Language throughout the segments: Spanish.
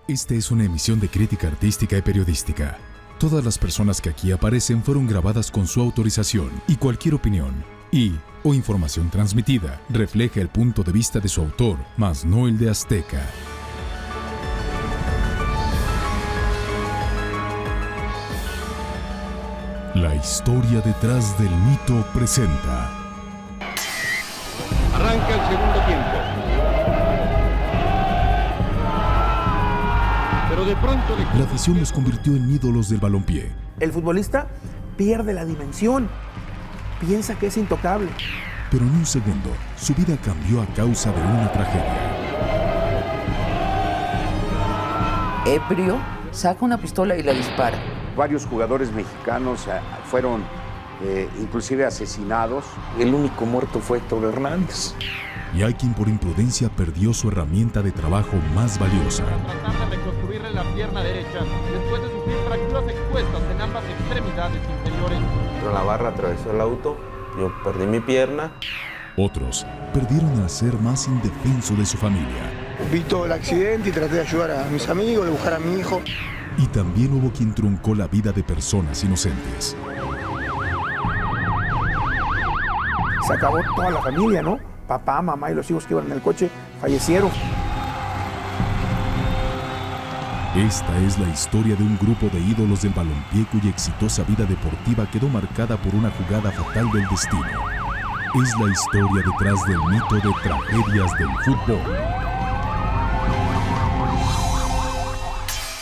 Esta es una emisión de crítica artística y periodística. Todas las personas que aquí aparecen fueron grabadas con su autorización y cualquier opinión o información transmitida refleja el punto de vista de su autor, mas no el de Azteca. La historia detrás del mito presenta. Arranca el segundo tiempo. Pero de pronto... La afición los convirtió en ídolos del balompié. El futbolista pierde la dimensión, piensa que es intocable. Pero en un segundo, su vida cambió a causa de una tragedia. Ebrio, saca una pistola y la dispara. Varios jugadores mexicanos fueron inclusive asesinados. El único muerto fue Héctor Hernández. Y hay quien por imprudencia perdió su herramienta de trabajo más valiosa. Tratar de reconstruirle la pierna derecha después de sufrir fracturas expuestas en ambas extremidades inferiores. Pero la barra atravesó el auto, yo perdí mi pierna. Otros perdieron al ser más indefenso de su familia. Vi todo el accidente y traté de ayudar a mis amigos, de buscar a mi hijo. Y también hubo quien truncó la vida de personas inocentes. Se acabó toda la familia, ¿no? Papá, mamá y los hijos que iban en el coche fallecieron. Esta es la historia de un grupo de ídolos del balompié cuya exitosa vida deportiva quedó marcada por una jugada fatal del destino. Es la historia detrás del mito de tragedias del fútbol.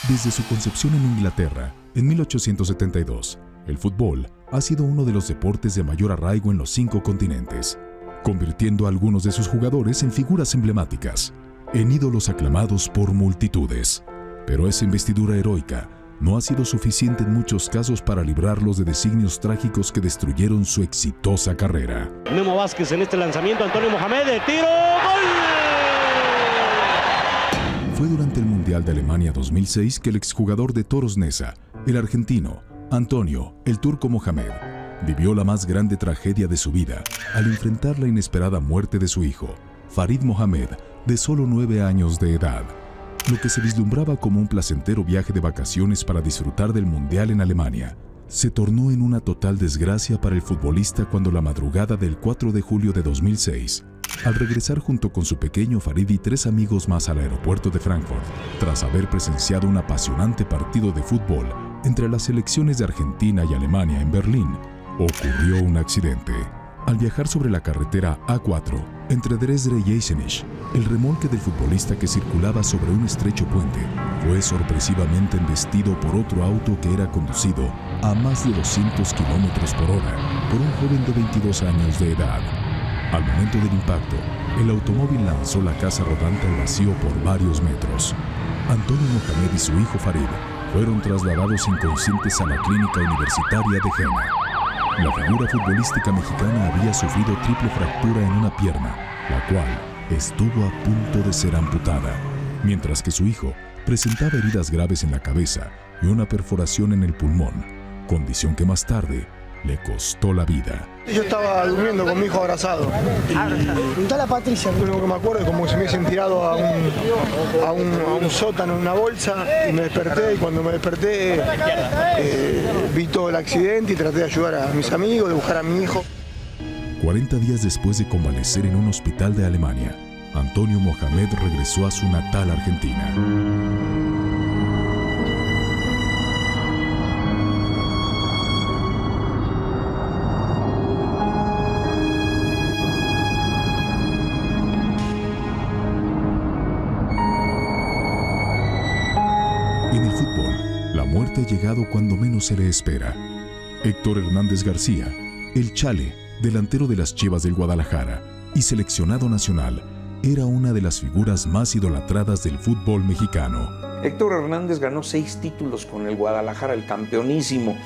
Desde su concepción en Inglaterra, en 1872, el fútbol ha sido uno de los deportes de mayor arraigo en los 5 continentes, convirtiendo a algunos de sus jugadores en figuras emblemáticas, en ídolos aclamados por multitudes. Pero esa investidura heroica no ha sido suficiente en muchos casos para librarlos de designios trágicos que destruyeron su exitosa carrera. Memo Vázquez en este lanzamiento, Antonio Mohamed, de tiro, ¡gol! Fue durante el Mundial de Alemania 2006 que el exjugador de Toros Neza, el argentino Antonio "el Turco" Mohamed, vivió la más grande tragedia de su vida al enfrentar la inesperada muerte de su hijo, Farid Mohamed, de solo 9 años de edad. Lo que se vislumbraba como un placentero viaje de vacaciones para disfrutar del Mundial en Alemania, se tornó en una total desgracia para el futbolista cuando la madrugada del 4 de julio de 2006, al regresar junto con su pequeño Farid y 3 amigos más al aeropuerto de Frankfurt, tras haber presenciado un apasionante partido de fútbol entre las selecciones de Argentina y Alemania en Berlín, ocurrió un accidente. Al viajar sobre la carretera A4, entre Dresde y Eisenach, el remolque del futbolista que circulaba sobre un estrecho puente fue sorpresivamente embestido por otro auto que era conducido a más de 200 kilómetros por hora por un joven de 22 años de edad. Al momento del impacto, el automóvil lanzó la casa rodante al vacío por varios metros. Antonio Mohamed y su hijo Farid fueron trasladados inconscientes a la clínica universitaria de Jena. La figura futbolística mexicana había sufrido triple fractura en una pierna, la cual estuvo a punto de ser amputada, mientras que su hijo presentaba heridas graves en la cabeza y una perforación en el pulmón, condición que más tarde le costó la vida. Yo estaba durmiendo con mi hijo abrazado. Preguntale a Patricia, lo único que me acuerdo es como si me hubiesen tirado a un sótano en una bolsa y me desperté, y cuando me desperté vi todo el accidente y traté de ayudar a mis amigos, de buscar a mi hijo. 40 días después de convalecer en un hospital de Alemania, Antonio Mohamed regresó a su natal Argentina. En el fútbol, la muerte ha llegado cuando menos se le espera. Héctor Hernández García, el Chale, delantero de las Chivas del Guadalajara y seleccionado nacional, era una de las figuras más idolatradas del fútbol mexicano. Héctor Hernández ganó 6 títulos con el Guadalajara, el campeonísimo,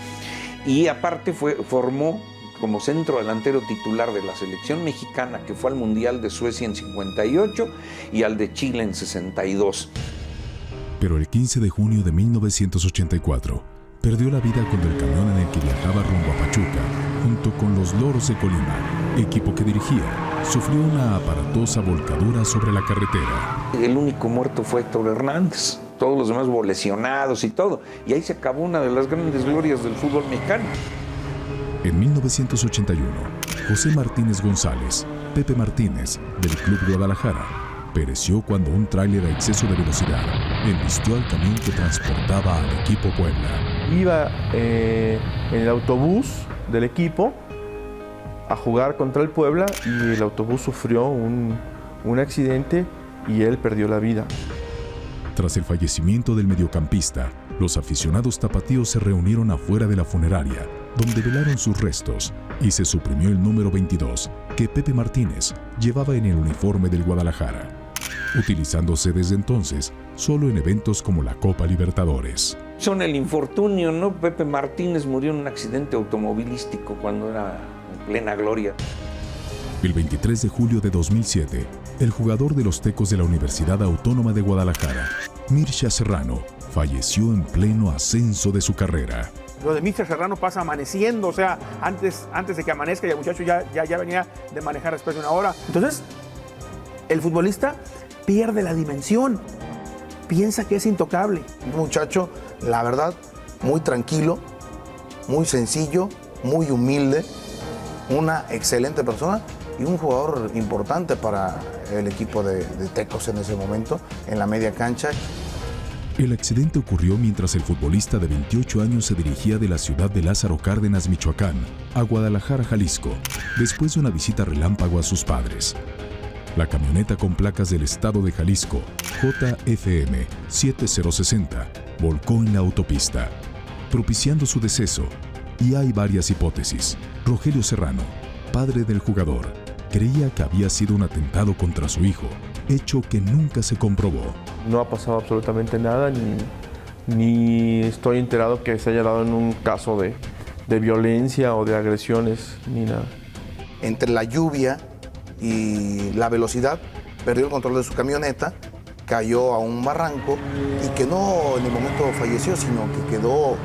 y aparte formó como centro delantero titular de la selección mexicana, que fue al Mundial de Suecia en 58 y al de Chile en 62. Pero el 15 de junio de 1984, perdió la vida cuando el camión en el que viajaba rumbo a Pachuca, junto con los Loros de Colima, equipo que dirigía, sufrió una aparatosa volcadura sobre la carretera. El único muerto fue Héctor Hernández. todos los demás lesionados y todo. Y ahí se acabó una de las grandes glorias del fútbol mexicano. En 1981, José Martínez González, Pepe Martínez, del Club Guadalajara, pereció cuando un tráiler a exceso de velocidad embistió al camión que transportaba al equipo Puebla. Iba en el autobús del equipo a jugar contra el Puebla y el autobús sufrió un accidente y él perdió la vida. Tras el fallecimiento del mediocampista, los aficionados tapatíos se reunieron afuera de la funeraria, donde velaron sus restos y se suprimió el número 22 que Pepe Martínez llevaba en el uniforme del Guadalajara, utilizándose desde entonces solo en eventos como la Copa Libertadores. Son el infortunio, ¿no? Pepe Martínez murió en un accidente automovilístico cuando era en plena gloria. El 23 de julio de 2007, el jugador de los Tecos de la Universidad Autónoma de Guadalajara, Mircea Serrano, falleció en pleno ascenso de su carrera. Lo de Mircea Serrano pasa amaneciendo, o sea, antes de que amanezca y el muchacho ya venía de manejar después de una hora. Entonces, el futbolista pierde la dimensión, piensa que es intocable. Un muchacho, la verdad, muy tranquilo, muy sencillo, muy humilde, una excelente persona y un jugador importante para el equipo de Tecos en ese momento, en la media cancha. El accidente ocurrió mientras el futbolista de 28 años se dirigía de la ciudad de Lázaro Cárdenas, Michoacán, a Guadalajara, Jalisco, después de una visita relámpago a sus padres. La camioneta con placas del estado de Jalisco, JFM 7060, volcó en la autopista, propiciando su deceso. Y hay varias hipótesis. Rogelio Serrano, padre del jugador, creía que había sido un atentado contra su hijo, hecho que nunca se comprobó. No ha pasado absolutamente nada, ni estoy enterado que se haya dado en un caso de violencia o de agresiones, ni nada. Entre la lluvia y la velocidad, perdió el control de su camioneta, cayó a un barranco y que no en el momento falleció, sino que quedó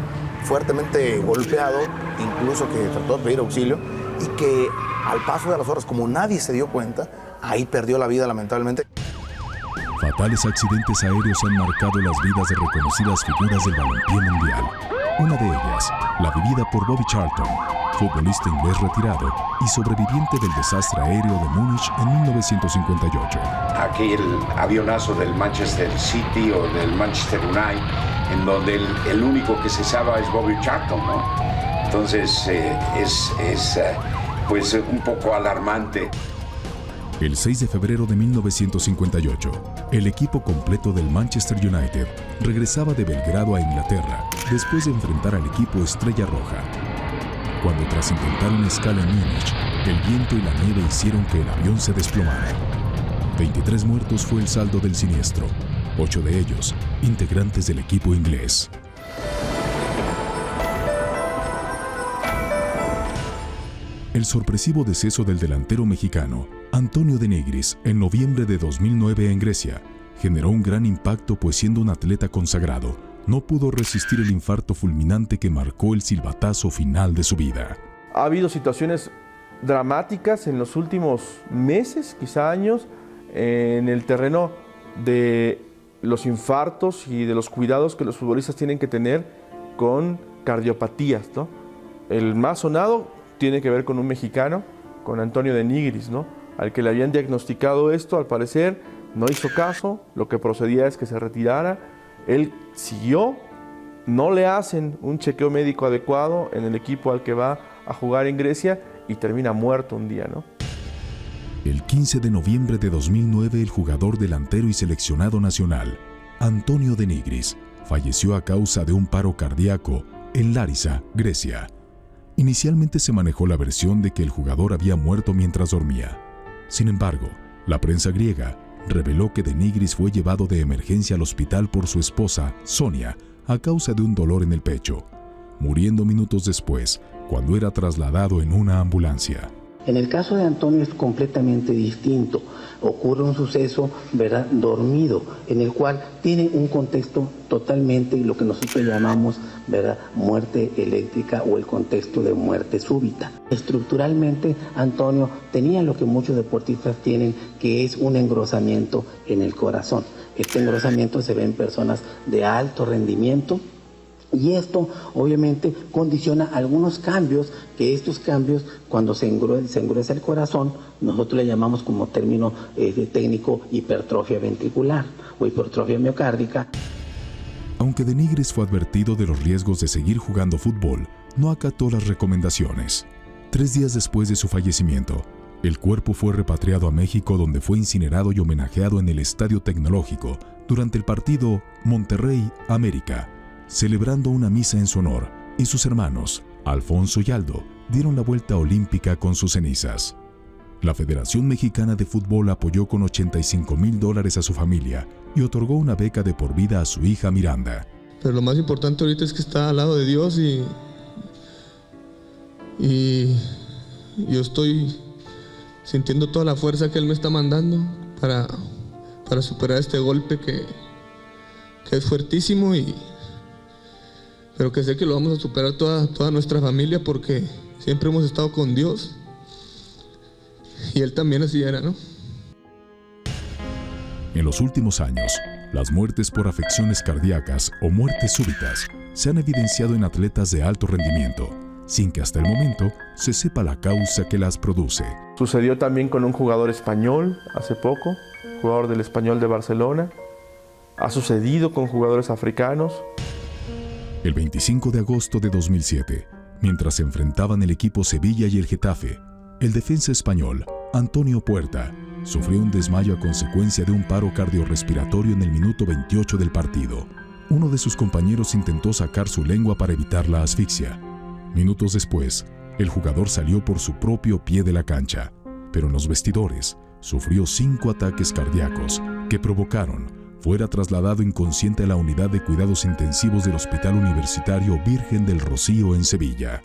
fuertemente golpeado, incluso que trató de pedir auxilio y que al paso de las horas, como nadie se dio cuenta, ahí perdió la vida lamentablemente. Fatales accidentes aéreos han marcado las vidas de reconocidas figuras del balompié mundial. Una de ellas, la vivida por Bobby Charlton, futbolista inglés retirado y sobreviviente del desastre aéreo de Múnich en 1958. Aquel avionazo del Manchester City o del Manchester United, en donde el único que se salva es Bobby Charlton, ¿no? Entonces pues un poco alarmante. El 6 de febrero de 1958, el equipo completo del Manchester United regresaba de Belgrado a Inglaterra después de enfrentar al equipo Estrella Roja. Cuando tras intentar una escala en Múnich, el viento y la nieve hicieron que el avión se desplomara. 23 muertos fue el saldo del siniestro, 8 de ellos integrantes del equipo inglés. El sorpresivo deceso del delantero mexicano Antonio de Nigris en noviembre de 2009 en Grecia generó un gran impacto, pues siendo un atleta consagrado, no pudo resistir el infarto fulminante que marcó el silbatazo final de su vida. Ha habido situaciones dramáticas en los últimos meses, quizá años, en el terreno de los infartos y de los cuidados que los futbolistas tienen que tener con cardiopatías, ¿no? El más sonado tiene que ver con un mexicano, con Antonio de Nigris, ¿no? Al que le habían diagnosticado esto, al parecer no hizo caso, lo que procedía es que se retirara. Él siguió, no le hacen un chequeo médico adecuado en el equipo al que va a jugar en Grecia y termina muerto un día, ¿no? El 15 de noviembre de 2009, el jugador delantero y seleccionado nacional, Antonio de Nigris, falleció a causa de un paro cardíaco en Larisa, Grecia. Inicialmente se manejó la versión de que el jugador había muerto mientras dormía. Sin embargo, la prensa griega reveló que de Nigris fue llevado de emergencia al hospital por su esposa, Sonia, a causa de un dolor en el pecho, muriendo minutos después, cuando era trasladado en una ambulancia. En el caso de Antonio es completamente distinto. Ocurre un suceso, ¿verdad?, dormido, en el cual tiene un contexto totalmente lo que nosotros llamamos, ¿verdad?, muerte eléctrica o el contexto de muerte súbita. Estructuralmente, Antonio tenía lo que muchos deportistas tienen, que es un engrosamiento en el corazón. Este engrosamiento se ve en personas de alto rendimiento. Y esto obviamente condiciona algunos cambios, que estos cambios cuando se engruesa el corazón, nosotros le llamamos como término técnico hipertrofia ventricular o hipertrofia miocárdica. Aunque de Nigres fue advertido de los riesgos de seguir jugando fútbol, no acató las recomendaciones. 3 días después de su fallecimiento, el cuerpo fue repatriado a México, donde fue incinerado y homenajeado en el Estadio Tecnológico durante el partido Monterrey-América, celebrando una misa en su honor, y sus hermanos, Alfonso y Aldo, dieron la vuelta olímpica con sus cenizas. La Federación Mexicana de Fútbol apoyó con $85,000 a su familia y otorgó una beca de por vida a su hija Miranda. Pero lo más importante ahorita es que está al lado de Dios y yo estoy sintiendo toda la fuerza que Él me está mandando para superar este golpe que es fuertísimo, pero que sé que lo vamos a superar toda nuestra familia, porque siempre hemos estado con Dios y Él también así era, ¿no? En los últimos años, las muertes por afecciones cardíacas o muertes súbitas se han evidenciado en atletas de alto rendimiento, sin que hasta el momento se sepa la causa que las produce. Sucedió también con un jugador español hace poco, jugador del Español de Barcelona. Ha sucedido con jugadores africanos. El 25 de agosto de 2007, mientras se enfrentaban el equipo Sevilla y el Getafe, el defensa español, Antonio Puerta, sufrió un desmayo a consecuencia de un paro cardiorrespiratorio en el minuto 28 del partido. Uno de sus compañeros intentó sacar su lengua para evitar la asfixia. Minutos después, el jugador salió por su propio pie de la cancha, pero en los vestidores sufrió 5 ataques cardíacos que provocaron fuera trasladado inconsciente a la unidad de cuidados intensivos del Hospital Universitario Virgen del Rocío en Sevilla.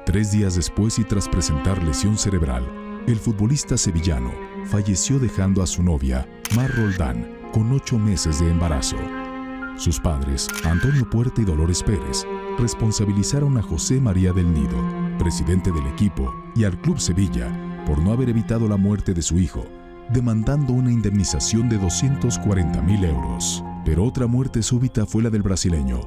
3 días después y tras presentar lesión cerebral, el futbolista sevillano falleció dejando a su novia, Mar Roldán, con 8 meses de embarazo. Sus padres, Antonio Puerta y Dolores Pérez, responsabilizaron a José María del Nido, presidente del equipo, y al Club Sevilla por no haber evitado la muerte de su hijo, demandando una indemnización de 240,000 euros. Pero otra muerte súbita fue la del brasileño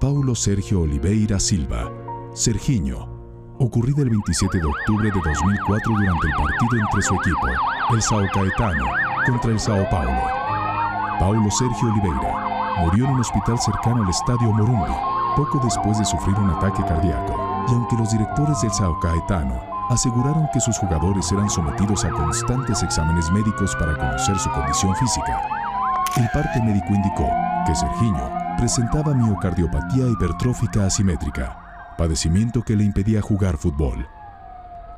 Paulo Sergio Oliveira Silva, Serginho, ocurrida el 27 de octubre de 2004 durante el partido entre su equipo, el Sao Caetano, contra el Sao Paulo. Paulo Sergio Oliveira murió en un hospital cercano al Estadio Morumbi, poco después de sufrir un ataque cardíaco, y aunque los directores del Sao Caetano aseguraron que sus jugadores eran sometidos a constantes exámenes médicos para conocer su condición física, el parte médico indicó que Serginho presentaba miocardiopatía hipertrófica asimétrica, padecimiento que le impedía jugar fútbol.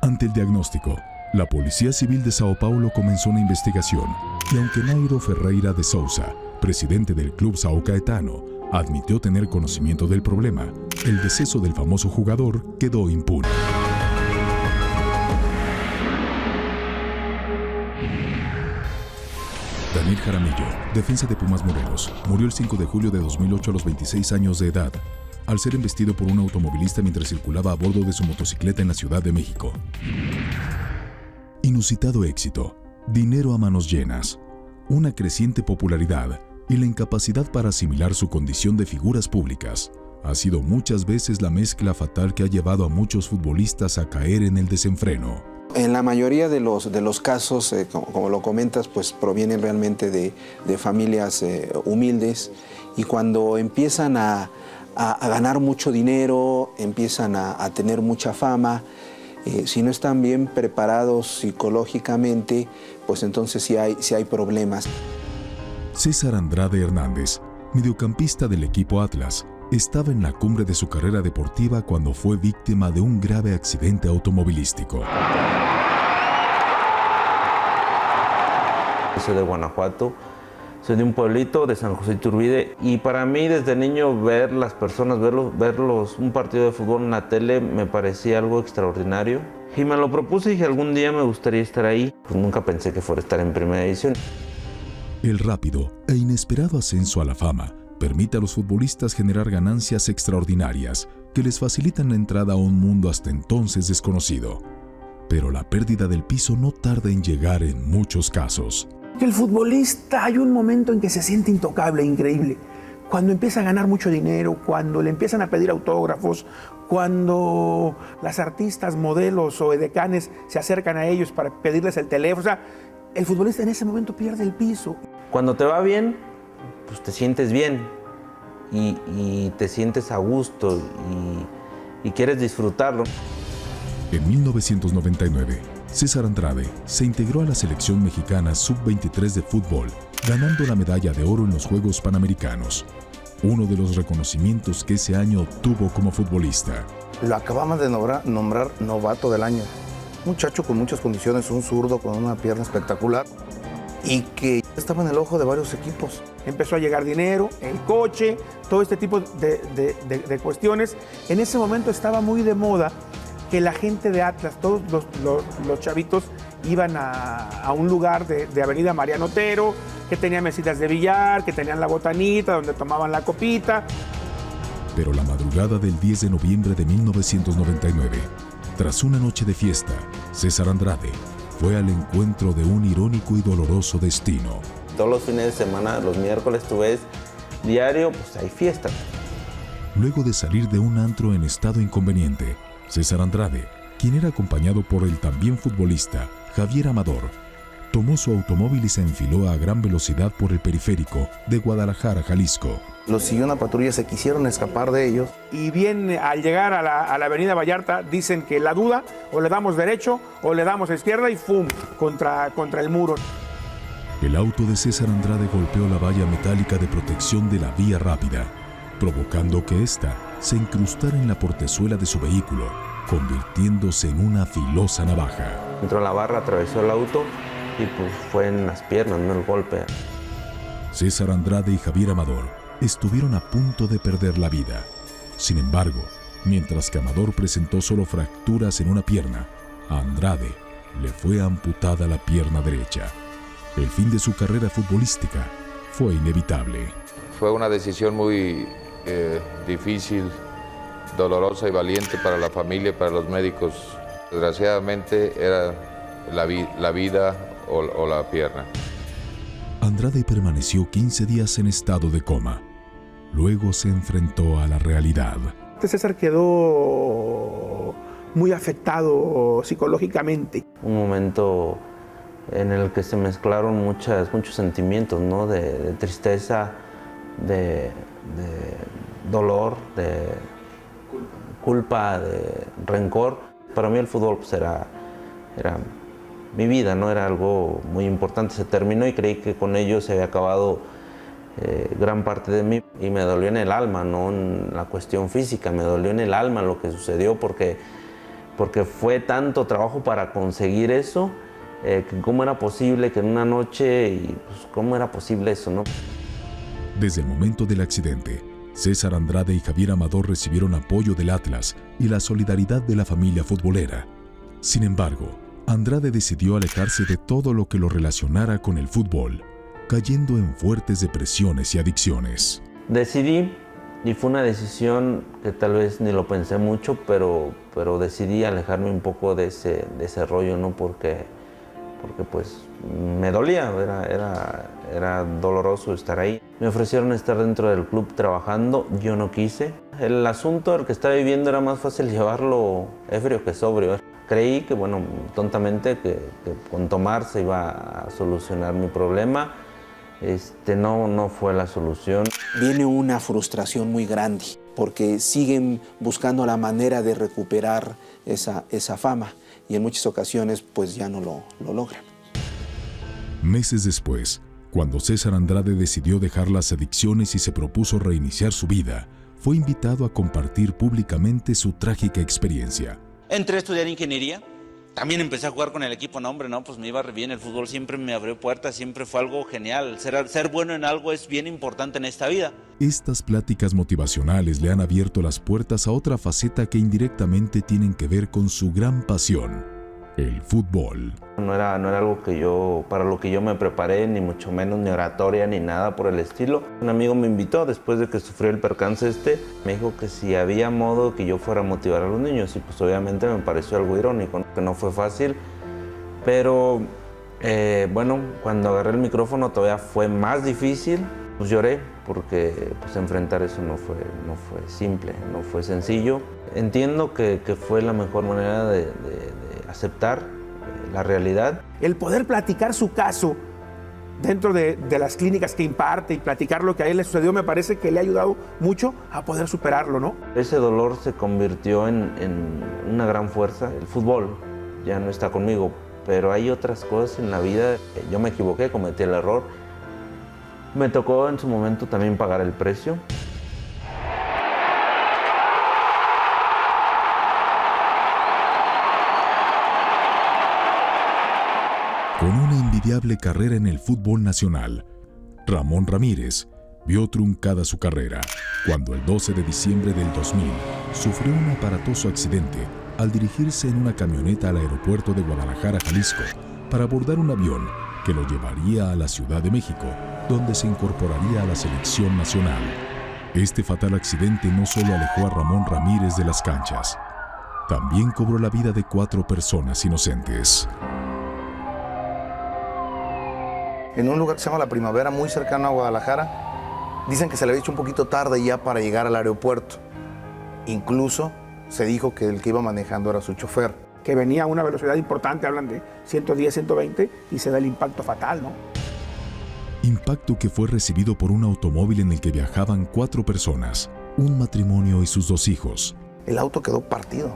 Ante el diagnóstico, la Policía Civil de Sao Paulo comenzó una investigación, y aunque Nairo Ferreira de Souza, presidente del club Sao Caetano, admitió tener conocimiento del problema, el deceso del famoso jugador quedó impune. Daniel Jaramillo, defensa de Pumas Morelos, murió el 5 de julio de 2008 a los 26 años de edad, al ser embestido por un automovilista mientras circulaba a bordo de su motocicleta en la Ciudad de México. Inusitado éxito, dinero a manos llenas, una creciente popularidad y la incapacidad para asimilar su condición de figuras públicas ha sido muchas veces la mezcla fatal que ha llevado a muchos futbolistas a caer en el desenfreno. En la mayoría de los casos, como lo comentas, pues provienen realmente de familias humildes, y cuando empiezan a ganar mucho dinero, empiezan a tener mucha fama, si no están bien preparados psicológicamente, pues entonces sí hay problemas. César Andrade Hernández, mediocampista del equipo Atlas, estaba en la cumbre de su carrera deportiva cuando fue víctima de un grave accidente automovilístico. Soy de Guanajuato, soy de un pueblito de San José Iturbide, y para mí desde niño ver las personas, un partido de fútbol en la tele me parecía algo extraordinario. Y me lo propuse y dije, algún día me gustaría estar ahí. Pues nunca pensé que fuera a estar en primera división. El rápido e inesperado ascenso a la fama permite a los futbolistas generar ganancias extraordinarias que les facilitan la entrada a un mundo hasta entonces desconocido. Pero la pérdida del piso no tarda en llegar en muchos casos. Porque el futbolista hay un momento en que se siente intocable, increíble. Cuando empieza a ganar mucho dinero, cuando le empiezan a pedir autógrafos, cuando las artistas, modelos o edecanes se acercan a ellos para pedirles el teléfono. O sea, el futbolista en ese momento pierde el piso. Cuando te va bien, pues te sientes bien y te sientes a gusto y quieres disfrutarlo. En 1999, César Andrade se integró a la selección mexicana sub-23 de fútbol, ganando la medalla de oro en los Juegos Panamericanos, uno de los reconocimientos que ese año obtuvo como futbolista. Lo acabamos de nombrar novato del año. Un muchacho con muchas condiciones, un zurdo con una pierna espectacular y que estaba en el ojo de varios equipos. Empezó a llegar dinero, el coche, todo este tipo de cuestiones. En ese momento estaba muy de moda que la gente de Atlas, todos los chavitos, iban a un lugar de Avenida Mariano Otero, que tenía mesitas de billar, que tenían la botanita, donde tomaban la copita. Pero la madrugada del 10 de noviembre de 1999, tras una noche de fiesta, César Andrade fue al encuentro de un irónico y doloroso destino. Todos los fines de semana, los miércoles tú ves diario, pues hay fiesta. Luego de salir de un antro en estado inconveniente, César Andrade, quien era acompañado por el también futbolista Javier Amador, tomó su automóvil y se enfiló a gran velocidad por el periférico de Guadalajara, Jalisco. Los siguió una patrulla, se quisieron escapar de ellos. Y bien, al llegar a la avenida Vallarta, dicen que la duda, o le damos derecho o le damos a izquierda y ¡fum! Contra el muro. El auto de César Andrade golpeó la valla metálica de protección de la vía rápida, provocando que ésta se incrustara en la portezuela de su vehículo, convirtiéndose en una filosa navaja. Entró a la barra, atravesó el auto y pues fue en las piernas, no el golpe. César Andrade y Javier Amador estuvieron a punto de perder la vida. Sin embargo, mientras que Amador presentó solo fracturas en una pierna, a Andrade le fue amputada la pierna derecha. El fin de su carrera futbolística fue inevitable. Fue una decisión muy difícil, dolorosa y valiente para la familia y para los médicos. Desgraciadamente era la vida o la pierna. Andrade permaneció 15 días en estado de coma. Luego se enfrentó a la realidad. César quedó muy afectado psicológicamente. Un momento en el que se mezclaron muchos sentimientos, ¿no? De tristeza, de dolor, de culpa, de rencor. Para mí el fútbol pues, era mi vida, ¿no? Era algo muy importante. Se terminó y creí que con ello se había acabado gran parte de mí. Y me dolió en el alma, no en la cuestión física, me dolió en el alma lo que sucedió porque fue tanto trabajo para conseguir eso, que cómo era posible que en una noche, y pues cómo era posible eso, ¿no? Desde el momento del accidente, César Andrade y Javier Amador recibieron apoyo del Atlas y la solidaridad de la familia futbolera. Sin embargo, Andrade decidió alejarse de todo lo que lo relacionara con el fútbol, cayendo en fuertes depresiones y adicciones. Decidí, y fue una decisión que tal vez ni lo pensé mucho, pero decidí alejarme un poco de ese rollo, ¿no? Porque pues me dolía, era doloroso estar ahí. Me ofrecieron estar dentro del club trabajando, yo no quise. El asunto el que estaba viviendo era más fácil llevarlo ebrio que sobrio. Creí que, bueno, tontamente, que con tomar se iba a solucionar mi problema. No fue la solución. Viene una frustración muy grande porque siguen buscando la manera de recuperar esa fama y en muchas ocasiones pues ya no lo logran. Meses después, cuando César Andrade decidió dejar las adicciones y se propuso reiniciar su vida, fue invitado a compartir públicamente su trágica experiencia. Entré a estudiar ingeniería, también empecé a jugar con el equipo, pues me iba re bien, el fútbol siempre me abrió puertas, siempre fue algo genial, ser bueno en algo es bien importante en esta vida. Estas pláticas motivacionales le han abierto las puertas a otra faceta que indirectamente tienen que ver con su gran pasión, el fútbol. No era algo para lo que yo me preparé, ni mucho menos ni oratoria, ni nada por el estilo. Un amigo me invitó después de que sufrió el percance me dijo que si había modo que yo fuera a motivar a los niños, y pues obviamente me pareció algo irónico, que no fue fácil, pero Bueno, cuando agarré el micrófono todavía fue más difícil. Pues lloré porque pues, enfrentar eso no fue simple, no fue sencillo. Entiendo que fue la mejor manera de aceptar la realidad. El poder platicar su caso dentro de las clínicas que imparte y platicar lo que a él le sucedió, me parece que le ha ayudado mucho a poder superarlo, ¿no? Ese dolor se convirtió en una gran fuerza. El fútbol ya no está conmigo, pero hay otras cosas en la vida. Yo me equivoqué, cometí el error. Me tocó en su momento también pagar el precio. Con una envidiable carrera en el fútbol nacional, Ramón Ramírez vio truncada su carrera cuando el 12 de diciembre del 2000 sufrió un aparatoso accidente al dirigirse en una camioneta al aeropuerto de Guadalajara, Jalisco, para abordar un avión que lo llevaría a la Ciudad de México, donde se incorporaría a la selección nacional. Este fatal accidente no solo alejó a Ramón Ramírez de las canchas, también cobró la vida de 4 personas inocentes. En un lugar que se llama La Primavera, muy cercano a Guadalajara, dicen que se le había hecho un poquito tarde ya para llegar al aeropuerto. Incluso se dijo que el que iba manejando era su chofer. Que venía a una velocidad importante, hablan de 110, 120, y se da el impacto fatal, ¿no? Impacto que fue recibido por un automóvil en el que viajaban 4 personas, un matrimonio y sus 2 hijos. El auto quedó partido,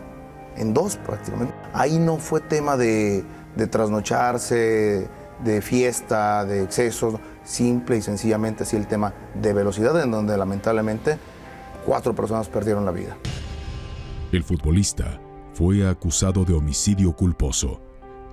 en 2 prácticamente. Ahí no fue tema de trasnocharse, de fiesta, de excesos, simple y sencillamente así el tema de velocidad, en donde lamentablemente 4 personas perdieron la vida. El futbolista fue acusado de homicidio culposo,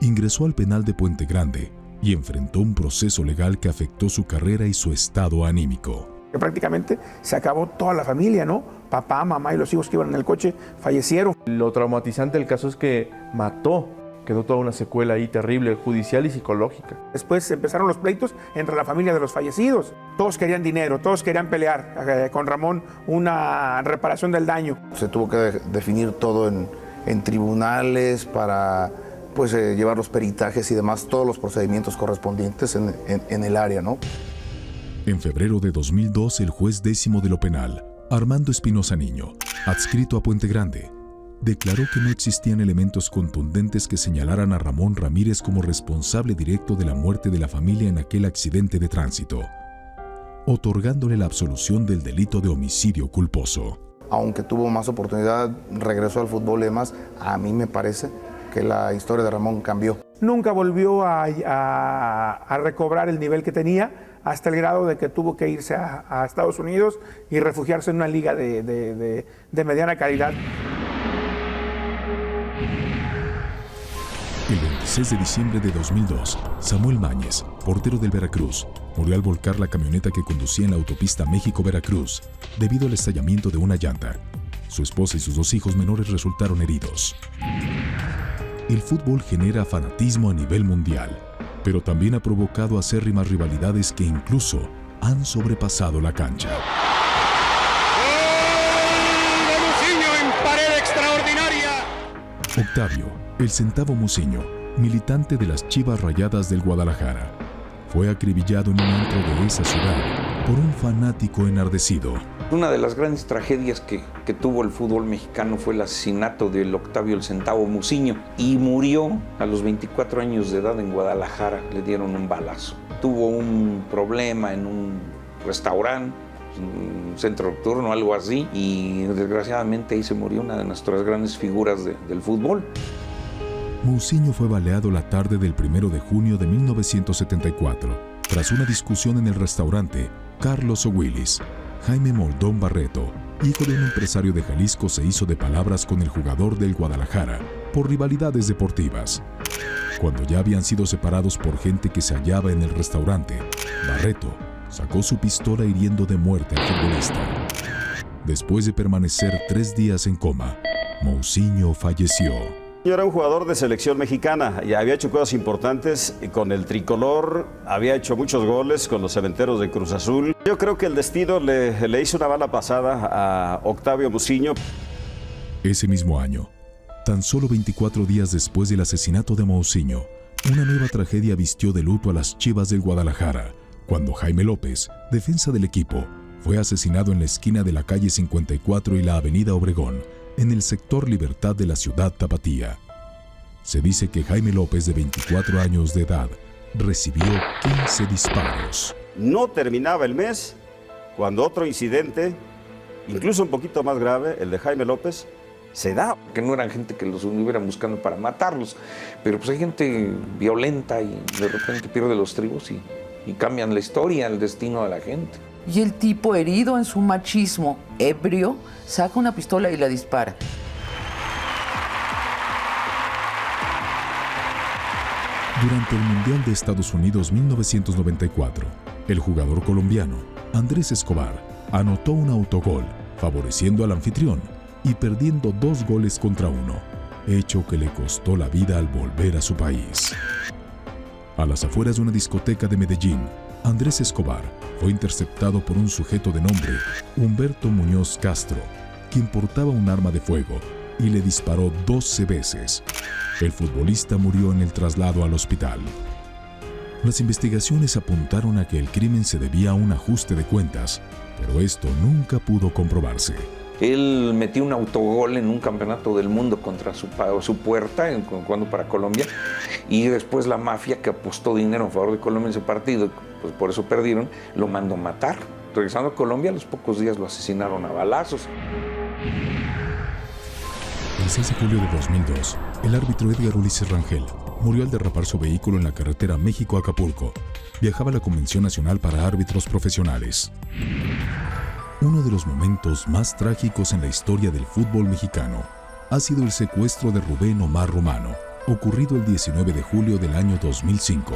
ingresó al penal de Puente Grande y enfrentó un proceso legal que afectó su carrera y su estado anímico. Que prácticamente se acabó toda la familia, ¿no? Papá, mamá y los hijos que iban en el coche fallecieron. Lo traumatizante del caso es que mató. Quedó toda una secuela ahí terrible, judicial y psicológica. Después empezaron los pleitos entre la familia de los fallecidos. Todos querían dinero, todos querían pelear con Ramón una reparación del daño. Se tuvo que definir todo en tribunales para llevar los peritajes y demás, todos los procedimientos correspondientes en el área, ¿no? En febrero de 2002, el juez 10º de lo penal, Armando Espinosa Niño, adscrito a Puente Grande, declaró que no existían elementos contundentes que señalaran a Ramón Ramírez como responsable directo de la muerte de la familia en aquel accidente de tránsito, otorgándole la absolución del delito de homicidio culposo. Aunque tuvo más oportunidad, regresó al fútbol y demás, a mí me parece que la historia de Ramón cambió. Nunca volvió a recobrar el nivel que tenía, hasta el grado de que tuvo que irse a Estados Unidos y refugiarse en una liga de mediana calidad. El 26 de diciembre de 2002, Samuel Mañez, portero del Veracruz, murió al volcar la camioneta que conducía en la autopista México-Veracruz debido al estallamiento de una llanta. Su esposa y sus 2 hijos menores resultaron heridos. El fútbol genera fanatismo a nivel mundial, pero también ha provocado acérrimas rivalidades que incluso han sobrepasado la cancha. ¡Gol de Muciño en pared extraordinaria! Octavio, el Centavo Muciño, militante de las Chivas Rayadas del Guadalajara, fue acribillado en un antro de esa ciudad por un fanático enardecido. Una de las grandes tragedias que tuvo el fútbol mexicano fue el asesinato del Octavio el Centavo Muciño, y murió a los 24 años de edad en Guadalajara. Le dieron un balazo. Tuvo un problema en un restaurante, un centro nocturno, algo así, y desgraciadamente ahí se murió una de nuestras grandes figuras del fútbol. Muciño fue baleado la tarde del 1 de junio de 1974, tras una discusión en el restaurante Carlos O'Willis. Jaime Moldón Barreto, hijo de un empresario de Jalisco, se hizo de palabras con el jugador del Guadalajara por rivalidades deportivas. Cuando ya habían sido separados por gente que se hallaba en el restaurante, Barreto sacó su pistola hiriendo de muerte al futbolista. Después de permanecer 3 días en coma, Muciño falleció. Yo era un jugador de selección mexicana y había hecho cosas importantes con el tricolor, había hecho muchos goles con los cementeros de Cruz Azul. Yo creo que el destino le hizo una mala pasada a Octavio Muciño. Ese mismo año, tan solo 24 días después del asesinato de Muciño, Una nueva tragedia vistió de luto a las Chivas del Guadalajara, cuando Jaime López, defensa del equipo, fue asesinado en la esquina de la calle 54 y la avenida Obregón, en el sector Libertad de la ciudad Tapatía. Se dice que Jaime López, de 24 años de edad, recibió 15 disparos. No terminaba el mes cuando otro incidente, incluso un poquito más grave, el de Jaime López, se da. Que no eran gente que los estuvieran buscando para matarlos, pero pues hay gente violenta y de repente pierde los estribos y cambian la historia, el destino de la gente. Y el tipo, herido en su machismo, ebrio, saca una pistola y la dispara. Durante el Mundial de Estados Unidos 1994, el jugador colombiano Andrés Escobar anotó un autogol, favoreciendo al anfitrión y perdiendo 2 goles contra 1, hecho que le costó la vida al volver a su país. A las afueras de una discoteca de Medellín, Andrés Escobar fue interceptado por un sujeto de nombre Humberto Muñoz Castro, quien portaba un arma de fuego y le disparó 12 veces. El futbolista murió en el traslado al hospital. Las investigaciones apuntaron a que el crimen se debía a un ajuste de cuentas, pero esto nunca pudo comprobarse. Él metió un autogol en un campeonato del mundo contra su puerta, jugando para Colombia, y después la mafia, que apostó dinero en favor de Colombia en ese partido, pues por eso perdieron, lo mandó matar. Regresando a Colombia, a los pocos días lo asesinaron a balazos. El 6 de julio de 2002, el árbitro Edgar Ulises Rangel murió al derrapar su vehículo en la carretera México-Acapulco. Viajaba a la Convención Nacional para Árbitros Profesionales. Uno de los momentos más trágicos en la historia del fútbol mexicano ha sido el secuestro de Rubén Omar Romano, ocurrido el 19 de julio del año 2005.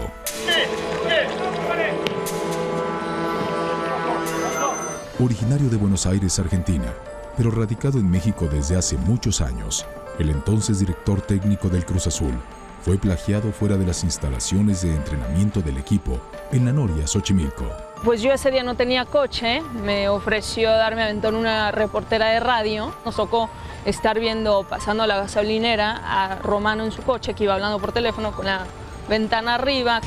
Originario de Buenos Aires, Argentina, pero radicado en México desde hace muchos años, el entonces director técnico del Cruz Azul fue plagiado fuera de las instalaciones de entrenamiento del equipo en La Noria, Xochimilco. Pues yo ese día no tenía coche, me ofreció darme aventón una reportera de radio. Nos tocó estar viendo, pasando a la gasolinera, a Romano en su coche, que iba hablando por teléfono con la ventana arriba.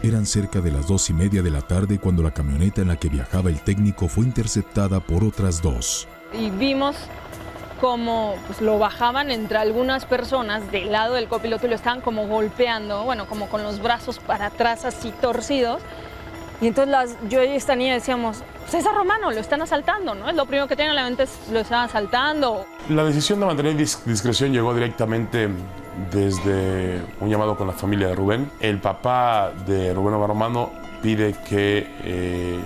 Eran cerca de las 2:30 de la tarde cuando la camioneta en la que viajaba el técnico fue interceptada por otras 2. Y vimos cómo pues, lo bajaban entre algunas personas del lado del copiloto y lo estaban como golpeando, bueno, como con los brazos para atrás así torcidos. Y entonces yo y esta niña decíamos, pues es a Romano, lo están asaltando, ¿no? Es lo primero que tienen en la mente, es lo están asaltando. La decisión de mantener discreción llegó directamente desde un llamado con la familia de Rubén. El papá de Rubén Omar Romano pide que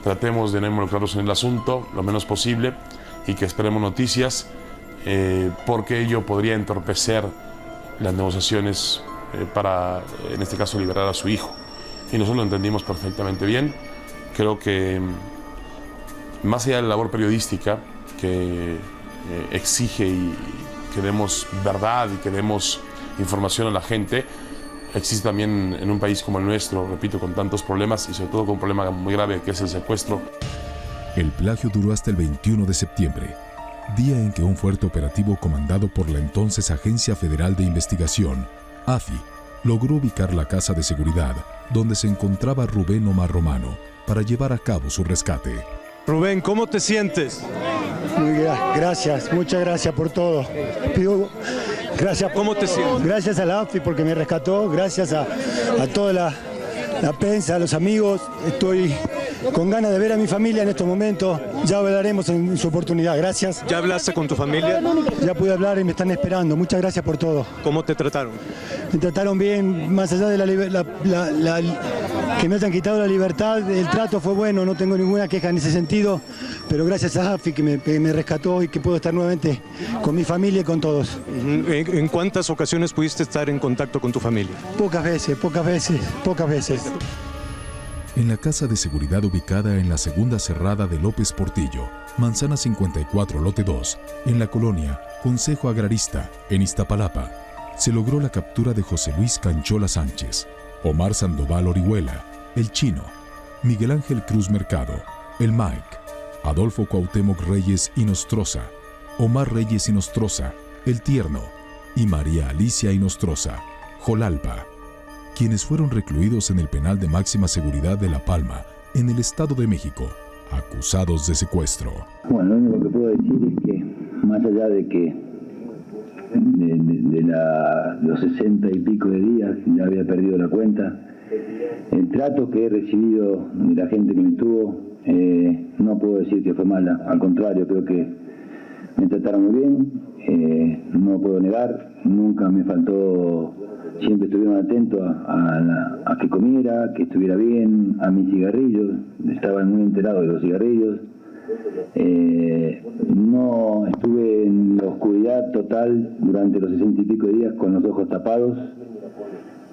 tratemos de no involucrarnos en el asunto lo menos posible y que esperemos noticias, porque ello podría entorpecer las negociaciones para, en este caso, liberar a su hijo. Y nosotros lo entendimos perfectamente bien. Creo que más allá de la labor periodística que exige y que demos verdad y que demos información a la gente, existe también en un país como el nuestro, repito, con tantos problemas y sobre todo con un problema muy grave que es el secuestro. El plagio duró hasta el 21 de septiembre, día en que un fuerte operativo comandado por la entonces Agencia Federal de Investigación, AFI, logró ubicar la casa de seguridad donde se encontraba Rubén Omar Romano para llevar a cabo su rescate. Rubén, ¿cómo te sientes? Muy bien, gracias, muchas gracias por todo. Pido gracias. ¿Cómo te sientes? Gracias a la AFI porque me rescató, gracias a toda la prensa, a los amigos. Estoy con ganas de ver a mi familia en estos momentos. Ya hablaremos en su oportunidad. Gracias. ¿Ya hablaste con tu familia? Ya pude hablar y me están esperando. Muchas gracias por todo. ¿Cómo te trataron? Me trataron bien, más allá de que me hayan quitado la libertad. El trato fue bueno, no tengo ninguna queja en ese sentido. Pero gracias a AFI que me rescató y que puedo estar nuevamente con mi familia y con todos. ¿En cuántas ocasiones pudiste estar en contacto con tu familia? Pocas veces. En la casa de seguridad ubicada en la segunda cerrada de López Portillo, Manzana 54, lote 2, en la colonia Consejo Agrarista, en Iztapalapa, se logró la captura de José Luis Canchola Sánchez, Omar Sandoval Orihuela, el Chino, Miguel Ángel Cruz Mercado, el Mike, Adolfo Cuauhtémoc Reyes Inostroza, Omar Reyes Inostroza, el Tierno, y María Alicia Inostroza, Jolalpa, quienes fueron recluidos en el penal de máxima seguridad de La Palma, en el Estado de México, acusados de secuestro. Bueno, lo único que puedo decir es que, más allá de que los 60 y pico de días ya había perdido la cuenta, el trato que he recibido de la gente que me tuvo, no puedo decir que fue mala, al contrario, creo que me trataron muy bien, no puedo negar, nunca me faltó, siempre estuvieron atentos a que comiera, que estuviera bien, a mis cigarrillos, estaban muy enterados de los cigarrillos. No estuve en la oscuridad total durante los 60 y pico de días con los ojos tapados,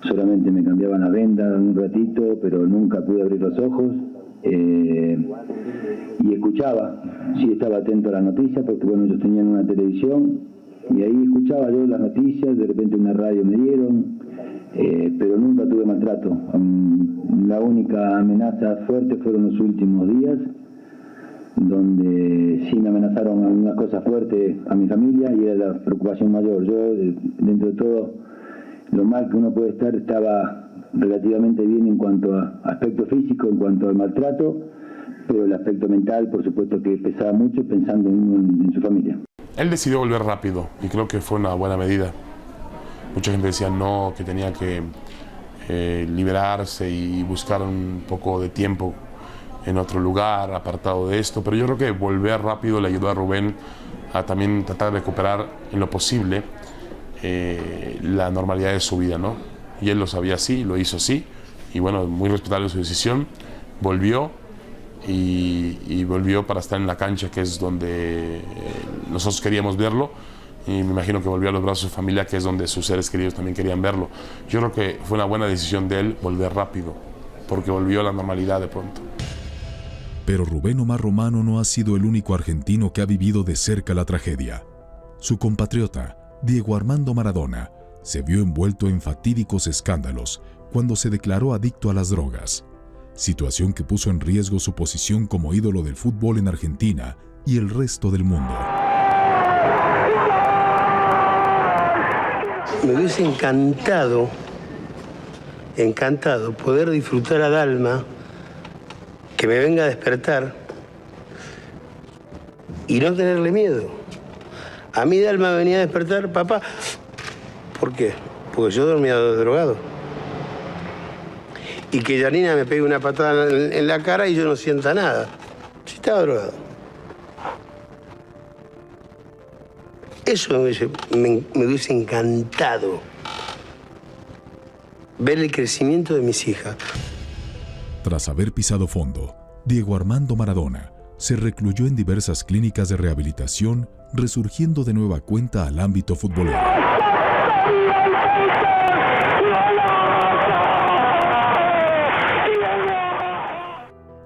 solamente me cambiaban la venda un ratito, pero nunca pude abrir los ojos. Y escuchaba, sí estaba atento a la noticia, porque bueno, ellos tenían una televisión y ahí escuchaba yo las noticias, de repente una radio me dieron, pero nunca tuve maltrato. La única amenaza fuerte fueron los últimos días, donde sí me amenazaron algunas cosas fuertes a mi familia y era la preocupación mayor. Yo, dentro de todo, lo mal que uno puede estar, estaba relativamente bien en cuanto a aspecto físico, en cuanto al maltrato, pero el aspecto mental, por supuesto que pesaba mucho pensando en su familia. Él decidió volver rápido y creo que fue una buena medida. Mucha gente decía no, que tenía que liberarse y buscar un poco de tiempo en otro lugar, apartado de esto, pero yo creo que volver rápido le ayudó a Rubén a también tratar de recuperar en lo posible la normalidad de su vida, ¿no? Y él lo sabía así, lo hizo así, y bueno, muy respetable su decisión, volvió y volvió para estar en la cancha, que es donde nosotros queríamos verlo, y me imagino que volvió a los brazos de su familia, que es donde sus seres queridos también querían verlo. Yo creo que fue una buena decisión de él volver rápido, porque volvió a la normalidad de pronto. Pero Rubén Omar Romano no ha sido el único argentino que ha vivido de cerca la tragedia. Su compatriota, Diego Armando Maradona, se vio envuelto en fatídicos escándalos cuando se declaró adicto a las drogas, situación que puso en riesgo su posición como ídolo del fútbol en Argentina y el resto del mundo. Me hubiese encantado poder disfrutar a Dalma, que me venga a despertar y no tenerle miedo. A mí Dalma venía a despertar, papá. ¿Por qué? Porque yo dormía drogado. Y que Janina me pegue una patada en la cara y yo no sienta nada. Si estaba drogado. Eso me hubiese encantado. Ver el crecimiento de mis hijas. Tras haber pisado fondo, Diego Armando Maradona se recluyó en diversas clínicas de rehabilitación, resurgiendo de nueva cuenta al ámbito futbolero.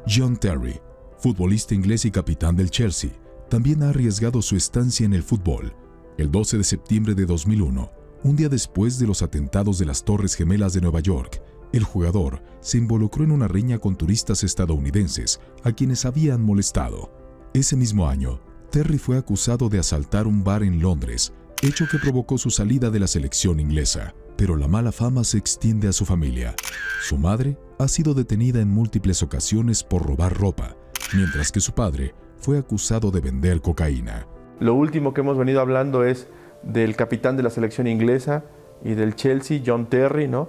John Terry, futbolista inglés y capitán del Chelsea, también ha arriesgado su estancia en el fútbol. El 12 de septiembre de 2001, un día después de los atentados de las Torres Gemelas de Nueva York, el jugador se involucró en una riña con turistas estadounidenses a quienes habían molestado. Ese mismo año, Terry fue acusado de asaltar un bar en Londres, hecho que provocó su salida de la selección inglesa. Pero la mala fama se extiende a su familia. Su madre ha sido detenida en múltiples ocasiones por robar ropa, mientras que su padre fue acusado de vender cocaína. Lo último que hemos venido hablando es del capitán de la selección inglesa y del Chelsea, John Terry, ¿no?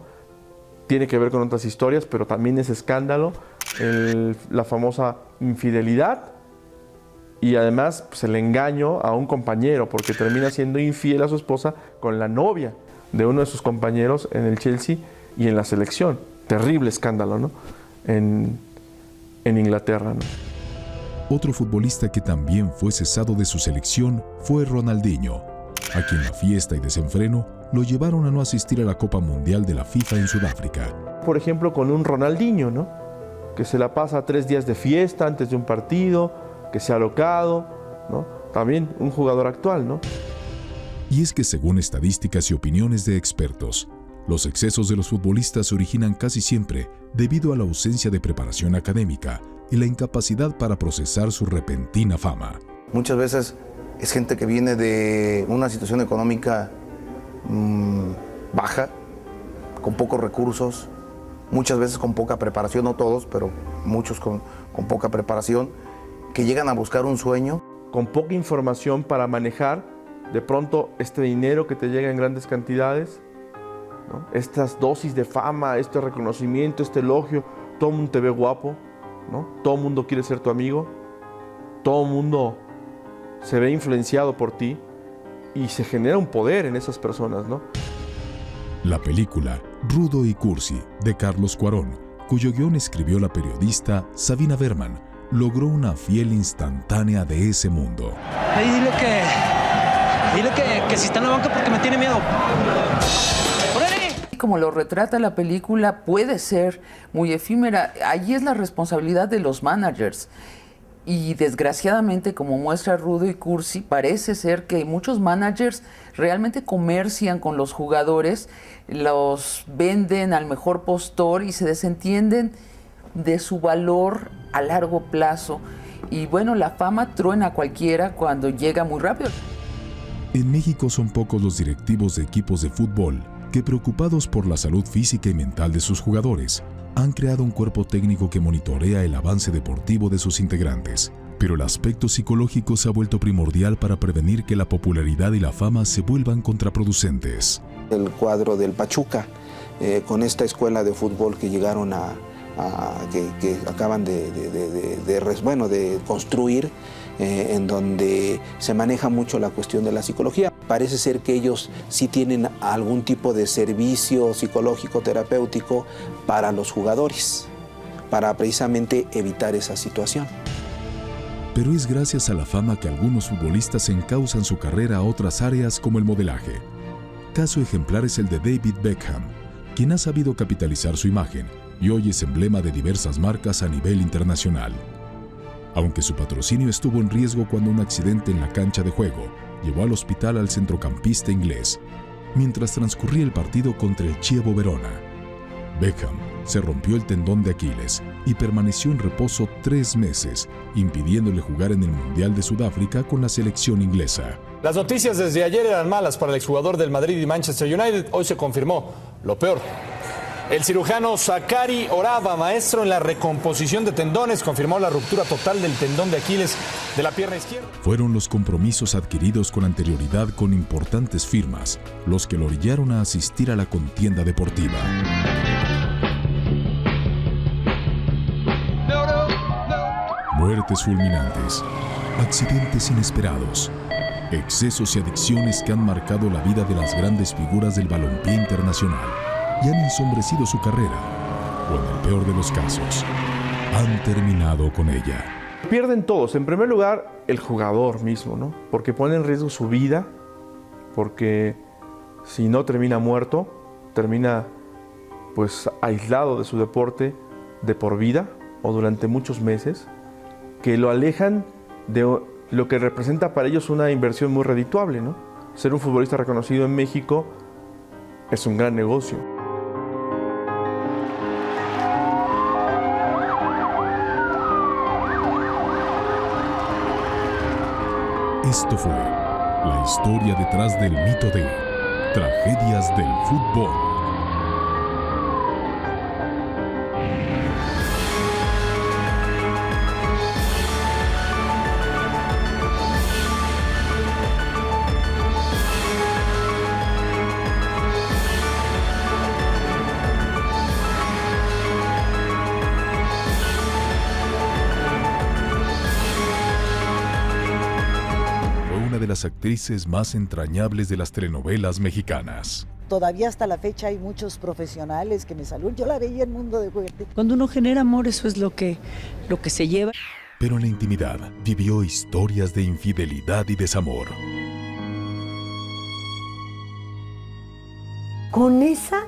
Tiene que ver con otras historias, pero también es escándalo, la famosa infidelidad y además pues, el engaño a un compañero, porque termina siendo infiel a su esposa con la novia de uno de sus compañeros en el Chelsea y en la selección. Terrible escándalo, ¿no? En Inglaterra, ¿no? Otro futbolista que también fue cesado de su selección fue Ronaldinho, a quien la fiesta y desenfreno lo llevaron a no asistir a la Copa Mundial de la FIFA en Sudáfrica. Por ejemplo, con un Ronaldinho, ¿no? Que se la pasa 3 días de fiesta antes de un partido, que se ha alocado, ¿no? También un jugador actual, ¿no? Y es que según estadísticas y opiniones de expertos, los excesos de los futbolistas se originan casi siempre debido a la ausencia de preparación académica y la incapacidad para procesar su repentina fama. Muchas veces es gente que viene de una situación económica baja con pocos recursos, muchas veces con poca preparación, no todos, pero muchos con poca preparación, que llegan a buscar un sueño. Con poca información para manejar, de pronto, este dinero que te llega en grandes cantidades, ¿no? Estas dosis de fama, este reconocimiento, este elogio, todo el mundo te ve guapo, ¿no? Todo el mundo quiere ser tu amigo, todo el mundo se ve influenciado por ti y se genera un poder en esas personas, ¿no? La película Rudo y Cursi, de Carlos Cuarón, cuyo guión escribió la periodista Sabina Berman, logró una fiel instantánea de ese mundo. Hey, dile que si está en la banca porque me tiene miedo. Como lo retrata la película, puede ser muy efímera. Allí es la responsabilidad de los managers. Y desgraciadamente, como muestra Rudo y Cursi, parece ser que muchos managers realmente comercian con los jugadores, los venden al mejor postor y se desentienden de su valor a largo plazo. Y bueno, la fama truena a cualquiera cuando llega muy rápido. En México son pocos los directivos de equipos de fútbol que, preocupados por la salud física y mental de sus jugadores, han creado un cuerpo técnico que monitorea el avance deportivo de sus integrantes. Pero el aspecto psicológico se ha vuelto primordial para prevenir que la popularidad y la fama se vuelvan contraproducentes. El cuadro del Pachuca, con esta escuela de fútbol que llegaron que acaban de construir, en donde se maneja mucho la cuestión de la psicología. Parece ser que ellos sí tienen algún tipo de servicio psicológico, terapéutico para los jugadores, para precisamente evitar esa situación. Pero es gracias a la fama que algunos futbolistas encausan su carrera a otras áreas como el modelaje. Caso ejemplar es el de David Beckham, quien ha sabido capitalizar su imagen y hoy es emblema de diversas marcas a nivel internacional. Aunque su patrocinio estuvo en riesgo cuando un accidente en la cancha de juego llevó al hospital al centrocampista inglés, mientras transcurría el partido contra el Chievo Verona. Beckham se rompió el tendón de Aquiles y permaneció en reposo 3 meses, impidiéndole jugar en el Mundial de Sudáfrica con la selección inglesa. Las noticias desde ayer eran malas para el exjugador del Madrid y Manchester United. Hoy se confirmó lo peor. El cirujano Zakari Oraba, maestro en la recomposición de tendones, confirmó la ruptura total del tendón de Aquiles de la pierna izquierda. Fueron los compromisos adquiridos con anterioridad con importantes firmas los que lo orillaron a asistir a la contienda deportiva. Muertes fulminantes, accidentes inesperados, excesos y adicciones que han marcado la vida de las grandes figuras del balompié internacional y han ensombrecido su carrera, o en el peor de los casos, han terminado con ella. Pierden todos. En primer lugar, el jugador mismo, ¿no? Porque pone en riesgo su vida, porque si no termina muerto, termina pues aislado de su deporte de por vida o durante muchos meses, que lo alejan de lo que representa para ellos una inversión muy redituable, ¿no? Ser un futbolista reconocido en México es un gran negocio. Esto fue la historia detrás del mito de Tragedias del Fútbol. De las actrices más entrañables de las telenovelas mexicanas. Todavía hasta la fecha hay muchos profesionales que me saludan. Yo la veía en Mundo de Juguete. Cuando uno genera amor, eso es lo que se lleva. Pero en la intimidad vivió historias de infidelidad y desamor. Con esa